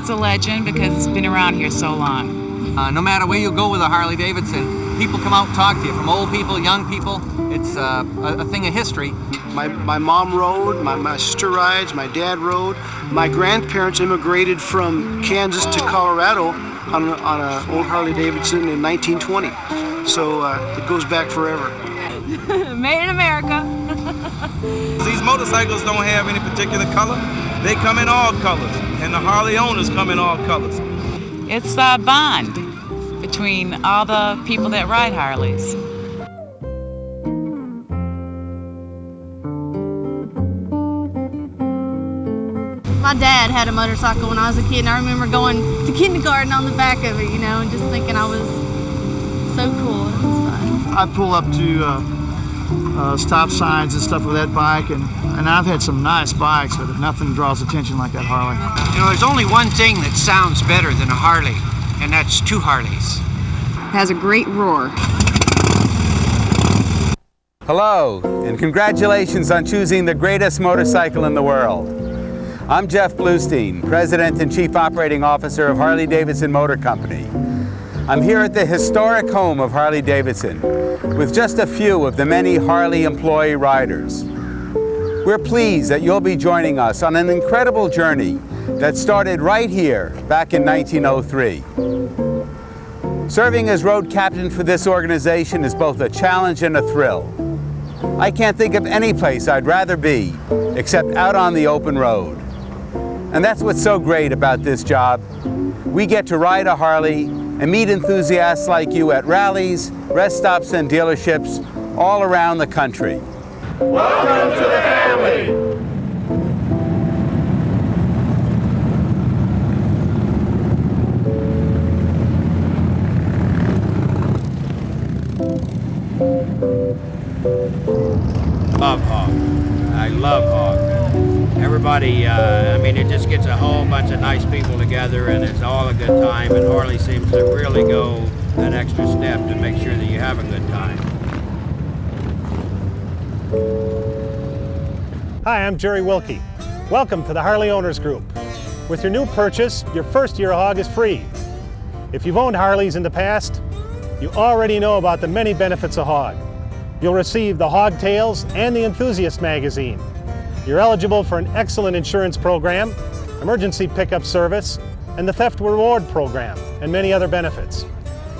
it's a legend because it's been around here so long. No matter where you go with a Harley-Davidson, people come out and talk to you, from old people, young people. It's a thing of history. My mom rode, my sister rides, my dad rode. My grandparents immigrated from Kansas to Colorado on an old Harley-Davidson in 1920. So it goes back forever. Made in America. These motorcycles don't have any particular color. They come in all colors, and the Harley owners come in all colors. It's a bond between all the people that ride Harleys. My dad had a motorcycle when I was a kid, and I remember going to kindergarten on the back of it, you know, and just thinking I was so cool. It was fun. I pull up to stop signs and stuff with that bike, and I've had some nice bikes, but nothing draws attention like that Harley. You know, there's only one thing that sounds better than a Harley, and that's two Harleys. Has a great roar. Hello, and congratulations on choosing the greatest motorcycle in the world. I'm Jeff Bluestein, President and Chief Operating Officer of Harley-Davidson Motor Company. I'm here at the historic home of Harley-Davidson with just a few of the many Harley employee riders. We're pleased that you'll be joining us on an incredible journey that started right here back in 1903. Serving as road captain for this organization is both a challenge and a thrill. I can't think of any place I'd rather be except out on the open road. And that's what's so great about this job. We get to ride a Harley and meet enthusiasts like you at rallies, rest stops, and dealerships all around the country. Welcome to the family! Love Hog. I love Hog. Everybody, I mean, it just gets a whole bunch of nice people together, and it's all a good time, and Harley seems to really go that extra step to make sure that you have a good time. Hi, I'm Jerry Wilkie. Welcome to the Harley Owners Group. With your new purchase, your first year of Hog is free. If you've owned Harleys in the past, you already know about the many benefits of Hog. You'll receive the Hog Tales and the Enthusiast magazine. You're eligible for an excellent insurance program, emergency pickup service, and the Theft Reward program, and many other benefits.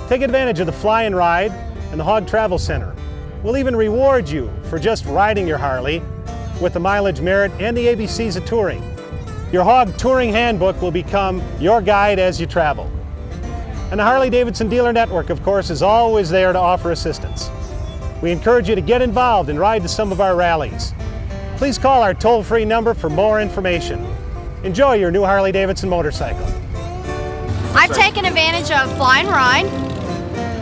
Take advantage of the Fly and Ride and the Hog Travel Center. We'll even reward you for just riding your Harley with the mileage merit and the ABCs of touring. Your Hog Touring Handbook will become your guide as you travel. And the Harley-Davidson Dealer Network, of course, is always there to offer assistance. We encourage you to get involved and ride to some of our rallies. Please call our toll-free number for more information. Enjoy your new Harley-Davidson motorcycle. I've taken advantage of Fly and Ride.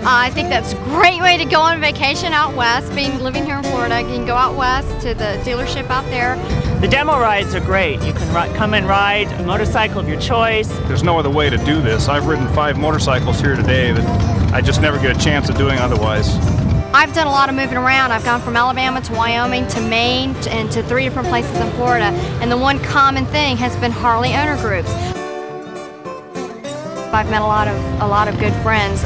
I think that's a great way to go on vacation out west. Living here in Florida, you can go out west to the dealership out there. The demo rides are great. You can come and ride a motorcycle of your choice. There's no other way to do this. I've ridden 5 motorcycles here today that I just never get a chance of doing otherwise. I've done a lot of moving around. I've gone from Alabama to Wyoming to Maine and to 3 different places in Florida. And the one common thing has been Harley owner groups. I've met a lot of good friends.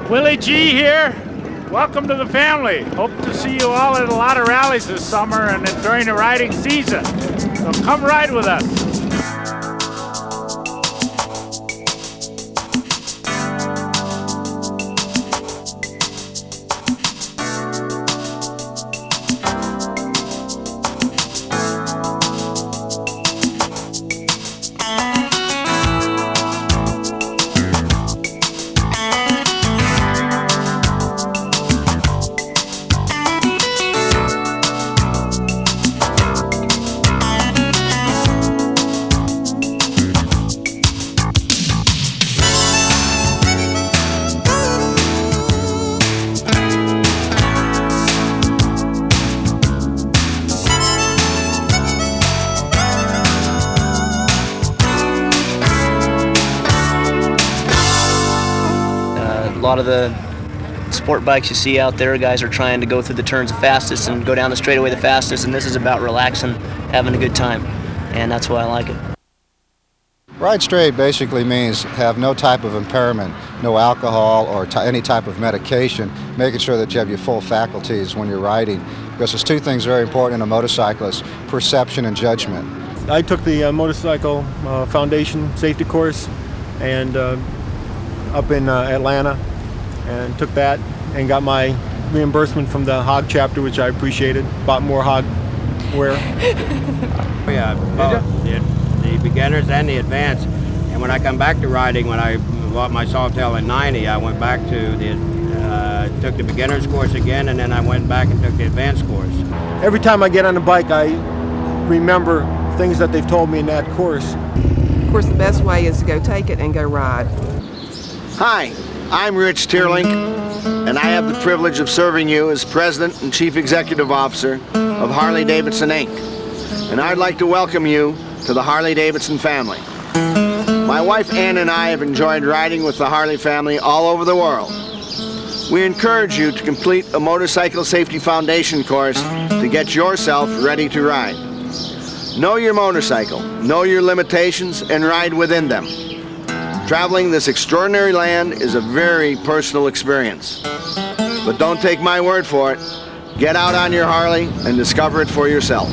Willie G here. Welcome to the family. Hope to see you all at a lot of rallies this summer and during the riding season. So come ride with us. A lot of the sport bikes you see out there, guys are trying to go through the turns the fastest and go down the straightaway the fastest, and this is about relaxing, having a good time, and that's why I like it. Ride straight basically means have no type of impairment, no alcohol or any type of medication, making sure that you have your full faculties when you're riding. Because there's two things very important in a motorcyclist: perception and judgment. I took the motorcycle foundation safety course and up in Atlanta, and took that and got my reimbursement from the hog chapter, which I appreciated. Bought more hog wear. Yeah, the beginners and the advanced. And when I come back to riding, when I bought my Sawtail in '90, I went back to took the beginners course again, and then I went back and took the advanced course. Every time I get on a bike, I remember things that they've told me in that course. Of course, the best way is to go take it and go ride. Hi, I'm Rich Tierlink, and I have the privilege of serving you as President and Chief Executive Officer of Harley-Davidson, Inc. And I'd like to welcome you to the Harley-Davidson family. My wife Ann and I have enjoyed riding with the Harley family all over the world. We encourage you to complete a motorcycle safety foundation course to get yourself ready to ride. Know your motorcycle, know your limitations, and ride within them. Traveling this extraordinary land is a very personal experience. But don't take my word for it. Get out on your Harley and discover it for yourself.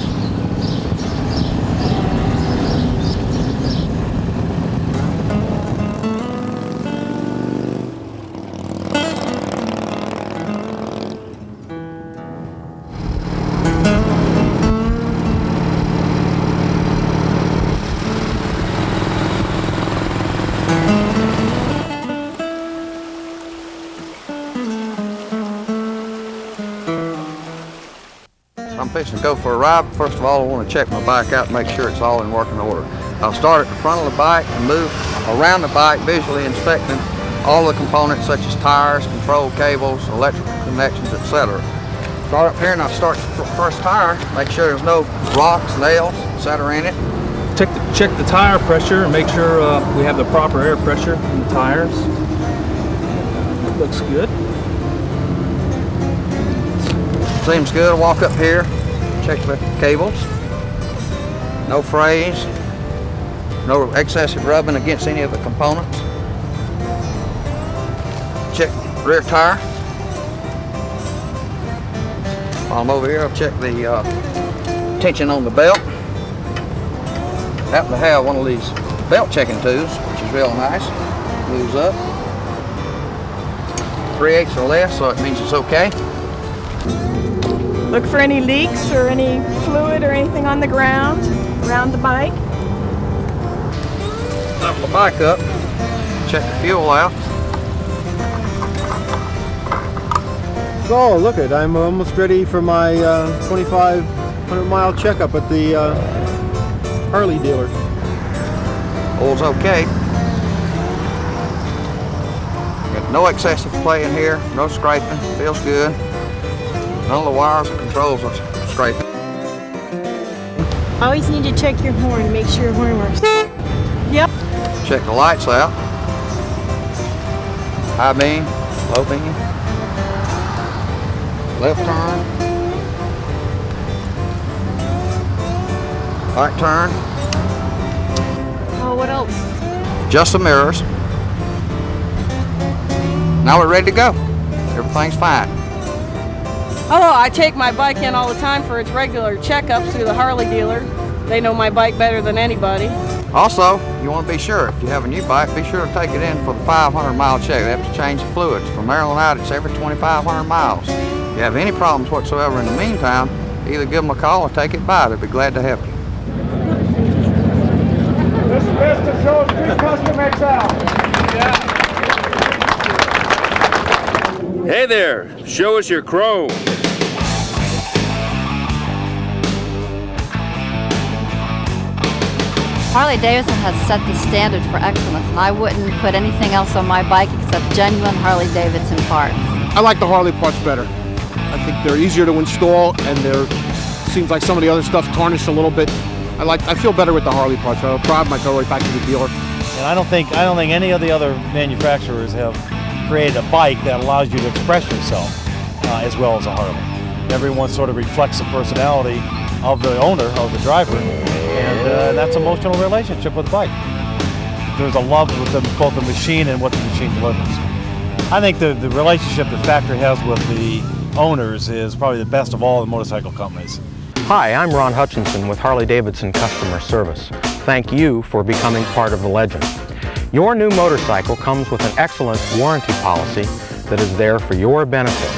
I'm fixing to go for a ride. First of all, I want to check my bike out and make sure it's all in working order. I'll start at the front of the bike and move around the bike, visually inspecting all the components such as tires, control cables, electrical connections, etc. Start up here and I'll start the first tire, make sure there's no rocks, nails, etc. in it. Check the tire pressure and make sure we have the proper air pressure in the tires. Looks good. Seems good. I'll walk up here, check the cables. No frays, no excessive rubbing against any of the components. Check rear tire. While I'm over here, I'll check the tension on the belt. Happen to have one of these belt checking tools, which is real nice. Moves up 3/8 or less, so it means it's okay. Look for any leaks or any fluid or anything on the ground around the bike. Level the bike up, check the fuel out. So look it, I'm almost ready for my 2,500-mile checkup at the Harley dealer. Oil's okay. Got no excessive play in here, no scraping, feels good. None of the wires and controls are scraping. Always need to check your horn, make sure your horn works. Yep. Check the lights out. High beam, low beam. Left turn. Right turn. Oh, what else? Just the mirrors. Now we're ready to go. Everything's fine. Oh, I take my bike in all the time for its regular checkups through the Harley dealer. They know my bike better than anybody. Also, you want to be sure, if you have a new bike, be sure to take it in for the 500-mile check. They have to change the fluids. From there on out, it's every 2,500 miles. If you have any problems whatsoever in the meantime, either give them a call or take it by. They'll be glad to help you. This is best to show Street Custom XL. Hey there, show us your chrome. Harley-Davidson has set the standard for excellence, and I wouldn't put anything else on my bike except genuine Harley-Davidson parts. I like the Harley parts better. I think they're easier to install, and seems like some of the other stuff tarnished a little bit. I feel better with the Harley parts. I have a problem, I go right back to the dealer. And I don't think any of the other manufacturers have created a bike that allows you to express yourself as well as a Harley. Everyone sort of reflects the personality of the owner, of the driver, and that's an emotional relationship with the bike. There's a love with both the machine and what the machine delivers. I think the relationship the factory has with the owners is probably the best of all the motorcycle companies. Hi, I'm Ron Hutchinson with Harley-Davidson Customer Service. Thank you for becoming part of the legend. Your new motorcycle comes with an excellent warranty policy that is there for your benefit.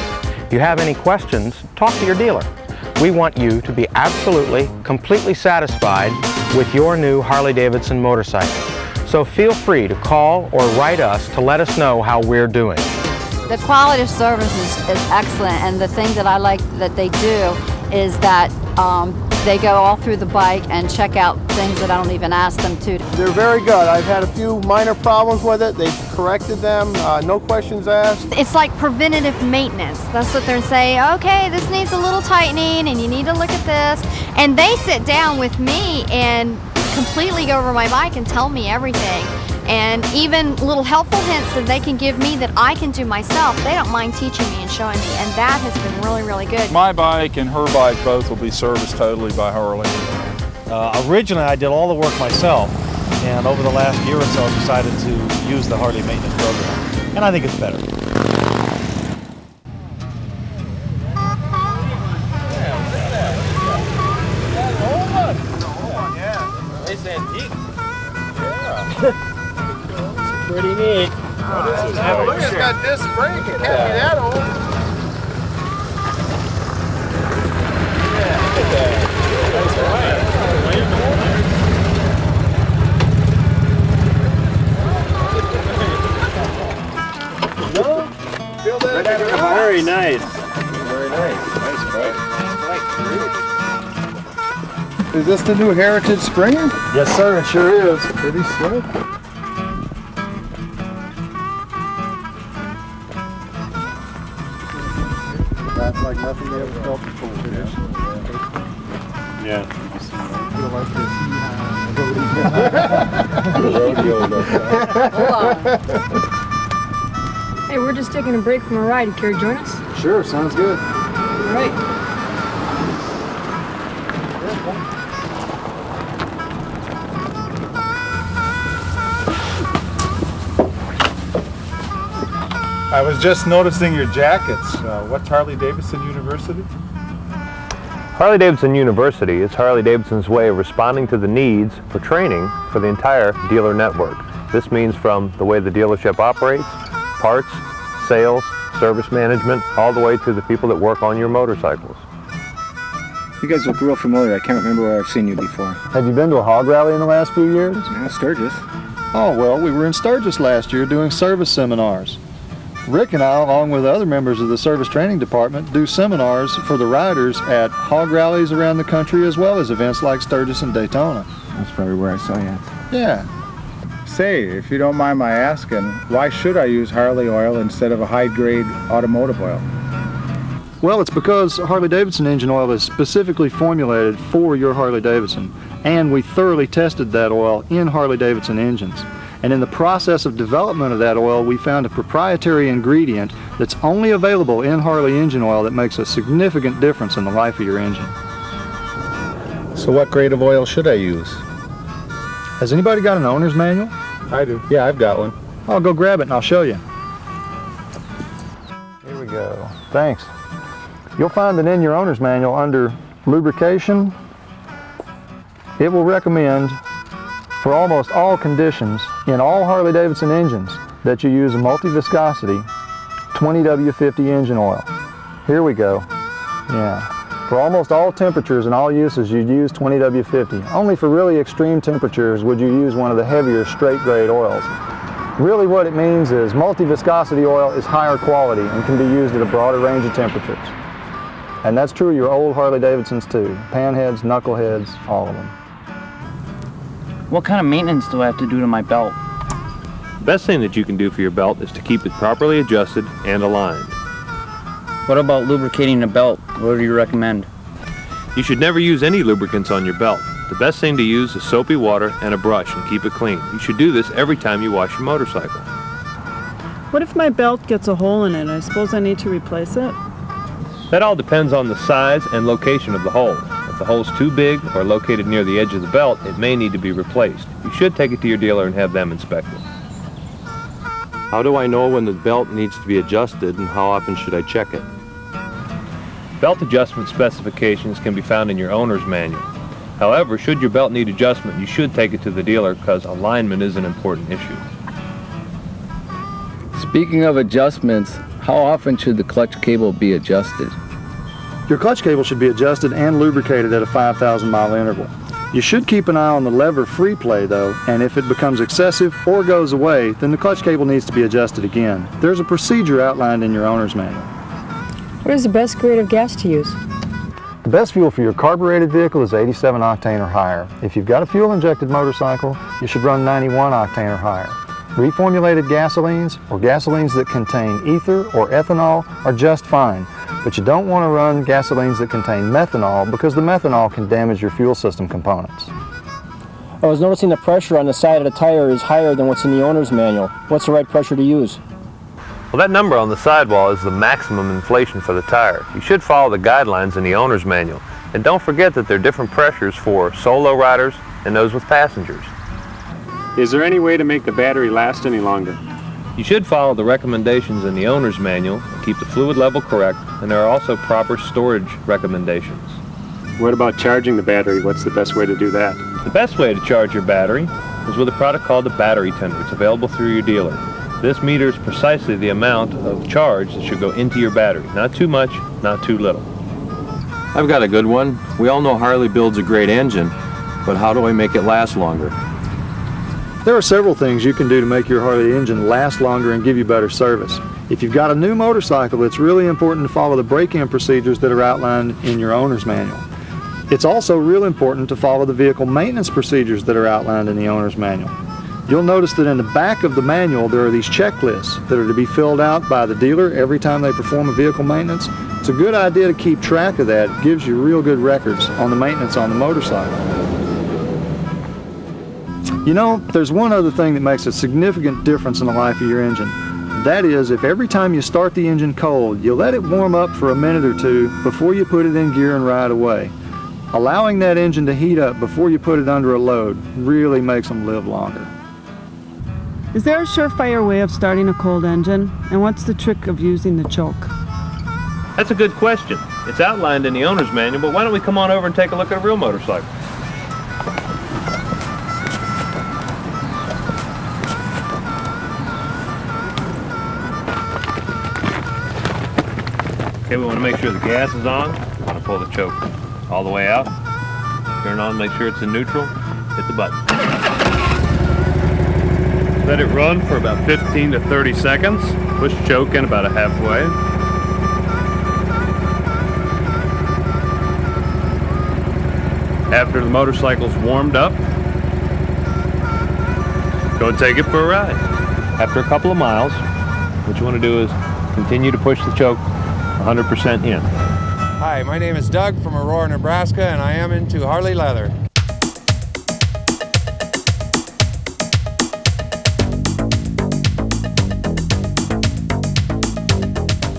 If you have any questions, talk to your dealer. We want you to be absolutely, completely satisfied with your new Harley-Davidson motorcycle. So feel free to call or write us to let us know how we're doing. The quality of service is excellent, and the thing that I like that they do is that they go all through the bike and check out things that I don't even ask them to. They're very good. I've had a few minor problems with it. They've corrected them, no questions asked. It's like preventative maintenance. That's what they're saying. Okay, this needs a little tightening and you need to look at this. And they sit down with me and completely go over my bike and tell me everything. And even little helpful hints that they can give me that I can do myself, they don't mind teaching me and showing me, and that has been really, really good. My bike and her bike both will be serviced totally by Harley. Originally, I did all the work myself, and over the last year or so, I decided to use the Harley maintenance program, and I think it's better. It's antique. Yeah. Pretty neat. Oh, look, it's got disc brake. It can't be that old. Yeah, look at that. That's right. Feel that? Very nice. Very nice. Nice bike. Is this the new Heritage Springer? Yes, sir. It sure is. Pretty slick. That's like nothing they ever felt before. Yeah. Feel like this. Hey, we're just taking a break from a ride. You care to join us? Sure, sounds good. All right. I was just noticing your jackets. What's Harley-Davidson University? Harley-Davidson University is Harley-Davidson's way of responding to the needs for training for the entire dealer network. This means from the way the dealership operates, parts, sales, service management, all the way to the people that work on your motorcycles. You guys look real familiar. I can't remember where I've seen you before. Have you been to a hog rally in the last few years? Yeah, Sturgis. Oh, well, we were in Sturgis last year doing service seminars. Rick and I, along with other members of the service training department, do seminars for the riders at hog rallies around the country as well as events like Sturgis and Daytona. That's probably where I saw you. Yeah. Say, if you don't mind my asking, why should I use Harley oil instead of a high-grade automotive oil? Well, it's because Harley-Davidson engine oil is specifically formulated for your Harley-Davidson, and we thoroughly tested that oil in Harley-Davidson engines. And in the process of development of that oil, we found a proprietary ingredient that's only available in Harley engine oil that makes a significant difference in the life of your engine. So what grade of oil should I use? Has anybody got an owner's manual? I do. Yeah, I've got one. I'll go grab it and I'll show you. Here we go. Thanks. You'll find that in your owner's manual under lubrication, it will recommend for almost all conditions in all Harley-Davidson engines that you use a multi-viscosity 20W50 engine oil. Here we go. Yeah. For almost all temperatures and all uses, you'd use 20W50. Only for really extreme temperatures would you use one of the heavier straight-grade oils. Really what it means is multi-viscosity oil is higher quality and can be used at a broader range of temperatures. And that's true of your old Harley-Davidsons too. Panheads, knuckleheads, all of them. What kind of maintenance do I have to do to my belt? The best thing that you can do for your belt is to keep it properly adjusted and aligned. What about lubricating the belt? What do you recommend? You should never use any lubricants on your belt. The best thing to use is soapy water and a brush and keep it clean. You should do this every time you wash your motorcycle. What if my belt gets a hole in it? I suppose I need to replace it? That all depends on the size and location of the hole. If the hole's too big or located near the edge of the belt, it may need to be replaced. You should take it to your dealer and have them inspect it. How do I know when the belt needs to be adjusted, and how often should I check it? Belt adjustment specifications can be found in your owner's manual. However, should your belt need adjustment, you should take it to the dealer because alignment is an important issue. Speaking of adjustments, how often should the clutch cable be adjusted? Your clutch cable should be adjusted and lubricated at a 5,000 mile interval. You should keep an eye on the lever free play though, and if it becomes excessive or goes away, then the clutch cable needs to be adjusted again. There's a procedure outlined in your owner's manual. What is the best grade of gas to use? The best fuel for your carbureted vehicle is 87 octane or higher. If you've got a fuel injected motorcycle, you should run 91 octane or higher. Reformulated gasolines or gasolines that contain ether or ethanol are just fine, but you don't want to run gasolines that contain methanol because the methanol can damage your fuel system components. I was noticing the pressure on the side of the tire is higher than what's in the owner's manual. What's the right pressure to use? Well, that number on the sidewall is the maximum inflation for the tire. You should follow the guidelines in the owner's manual. And don't forget that there are different pressures for solo riders and those with passengers. Is there any way to make the battery last any longer? You should follow the recommendations in the owner's manual and keep the fluid level correct, and there are also proper storage recommendations. What about charging the battery? What's the best way to do that? The best way to charge your battery is with a product called the battery tender. It's available through your dealer. This meters precisely the amount of charge that should go into your battery. Not too much, not too little. I've got a good one. We all know Harley builds a great engine, but how do I make it last longer? There are several things you can do to make your Harley engine last longer and give you better service. If you've got a new motorcycle, it's really important to follow the break-in procedures that are outlined in your owner's manual. It's also real important to follow the vehicle maintenance procedures that are outlined in the owner's manual. You'll notice that in the back of the manual there are these checklists that are to be filled out by the dealer every time they perform a vehicle maintenance. It's a good idea to keep track of that. It gives you real good records on the maintenance on the motorcycle. You know, there's one other thing that makes a significant difference in the life of your engine. That is, if every time you start the engine cold, you let it warm up for a minute or two before you put it in gear and ride away. Allowing that engine to heat up before you put it under a load really makes them live longer. Is there a surefire way of starting a cold engine? And what's the trick of using the choke? That's a good question. It's outlined in the owner's manual, but why don't we come on over and take a look at a real motorcycle? Okay, we want to make sure the gas is on. We want to pull the choke all the way out. Turn on, make sure it's in neutral. Hit the button. Let it run for about 15 to 30 seconds. Push choke in about halfway. After the motorcycle's warmed up, go and take it for a ride. After a couple of miles, what you want to do is continue to push the choke 100% in. Hi, my name is Doug from Aurora, Nebraska, and I am into Harley leather.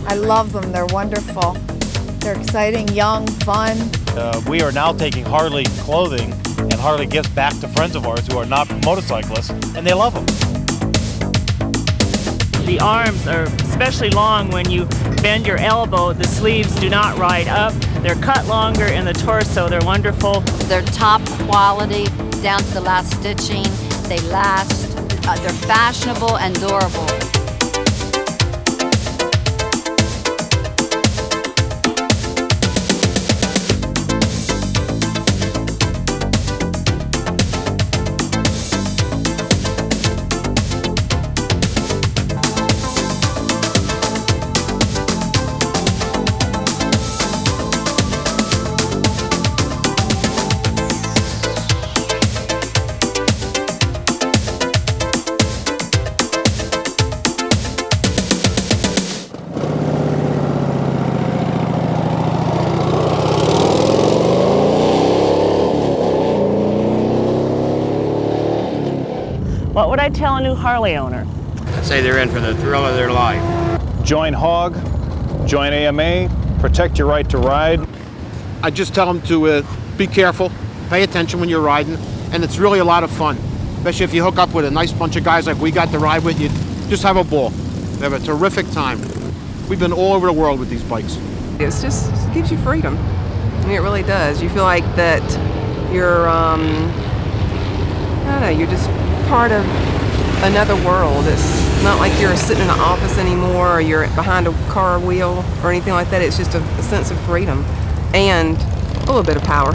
I love them. They're wonderful. They're exciting, young, fun. We are now taking Harley clothing, and Harley gives back to friends of ours who are not motorcyclists, and they love them. The arms are especially long when you bend your elbow. The sleeves do not ride up. They're cut longer in the torso. They're wonderful. They're top quality, down to the last stitching. They last. They're fashionable and durable. What would I tell a new Harley owner? I'd say they're in for the thrill of their life. Join HOG, join AMA, protect your right to ride. I just tell them to be careful, pay attention when you're riding, and it's really a lot of fun. Especially if you hook up with a nice bunch of guys like we got to ride with, you just have a ball. We have a terrific time. We've been all over the world with these bikes. It gives you freedom. I mean, it really does. You feel like that you're, I don't know, you're just part of another world. It's not like you're sitting in an office anymore or you're behind a car wheel or anything like that. It's just a sense of freedom and a little bit of power.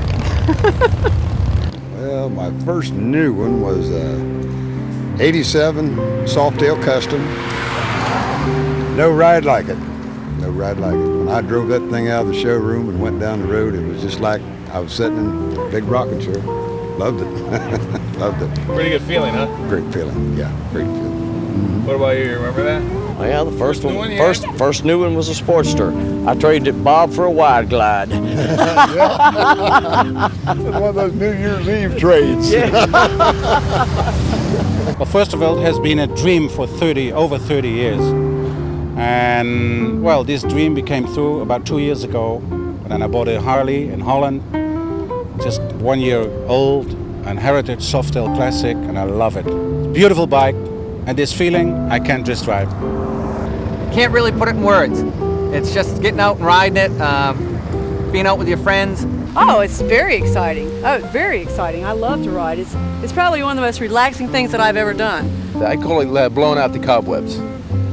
Well, my first new one was 87 Softail Custom. No ride like it. No ride like it. When I drove that thing out of the showroom and went down the road, it was just like I was sitting in a big rocking chair. Loved it. Loved it. Pretty good feeling, huh? Great feeling, yeah, great feeling. What about you? You remember that? Oh, yeah, the first new one, one first new one was a Sportster. I traded it Bob for a Wide Glide. It's one of those New Year's Eve trades. Well, first of all, it has been a dream for over 30 years. And, well, this dream became true about 2 years ago. And then I bought a Harley in Holland, just 1 year old, an Heritage Softail Classic, and I love it. It's a beautiful bike, and this feeling I can't describe. Can't really put it in words. It's just getting out and riding it, being out with your friends. Oh, it's very exciting. Oh, very exciting. I love to ride. It's probably one of the most relaxing things that I've ever done. I call it blowing out the cobwebs.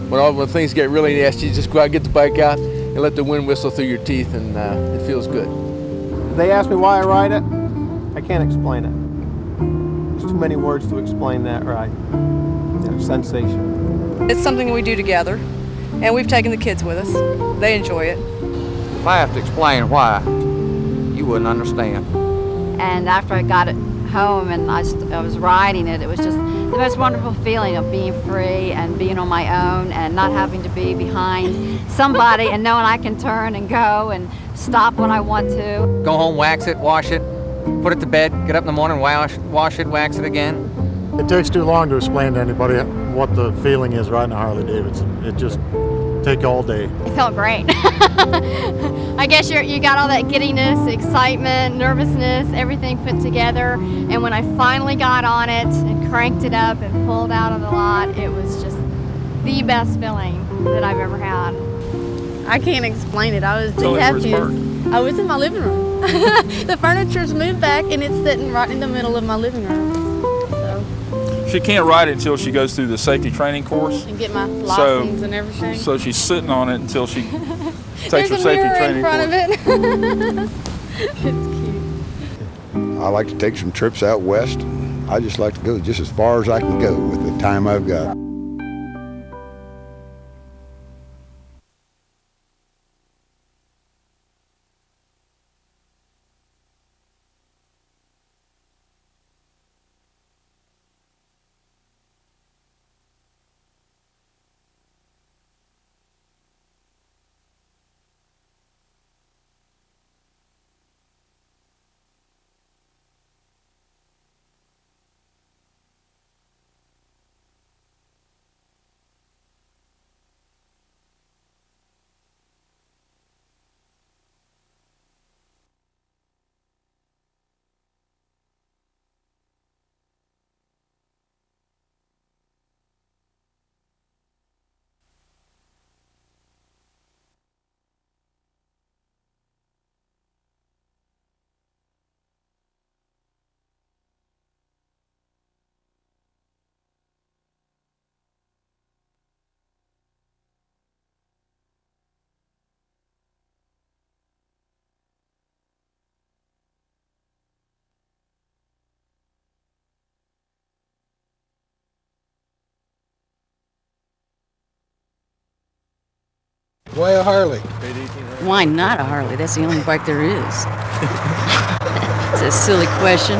When things get really nasty, you just go out, get the bike out, and let the wind whistle through your teeth, and it feels good. They ask me why I ride it. I can't explain it. There's too many words to explain that ride. It's sensation. It's something we do together, and we've taken the kids with us. They enjoy it. If I have to explain why, you wouldn't understand. And after I got it home and I was riding it, it was just the most wonderful feeling of being free and being on my own and not having to be behind somebody and knowing I can turn and go and stop when I want to. Go home, wax it, wash it, put it to bed, get up in the morning, wash it, wax it again. It takes too long to explain to anybody what the feeling is riding a Harley-Davidson. It just takes all day. It felt great. I guess you got all that giddiness, excitement, nervousness, everything put together. And when I finally got on it and cranked it up and pulled out of the lot, it was just the best feeling that I've ever had. I can't explain it. I was the happiest. I was in my living room. The furniture's moved back and it's sitting right in the middle of my living room. She can't ride it until she goes through the safety training course. And get my license and everything. So she's sitting on it until she takes her safety training course. There's a mirror in front of it. It's cute. I like to take some trips out west. I just like to go just as far as I can go with the time I've got. Why a Harley? Why not a Harley? That's the only bike there is. It's a silly question.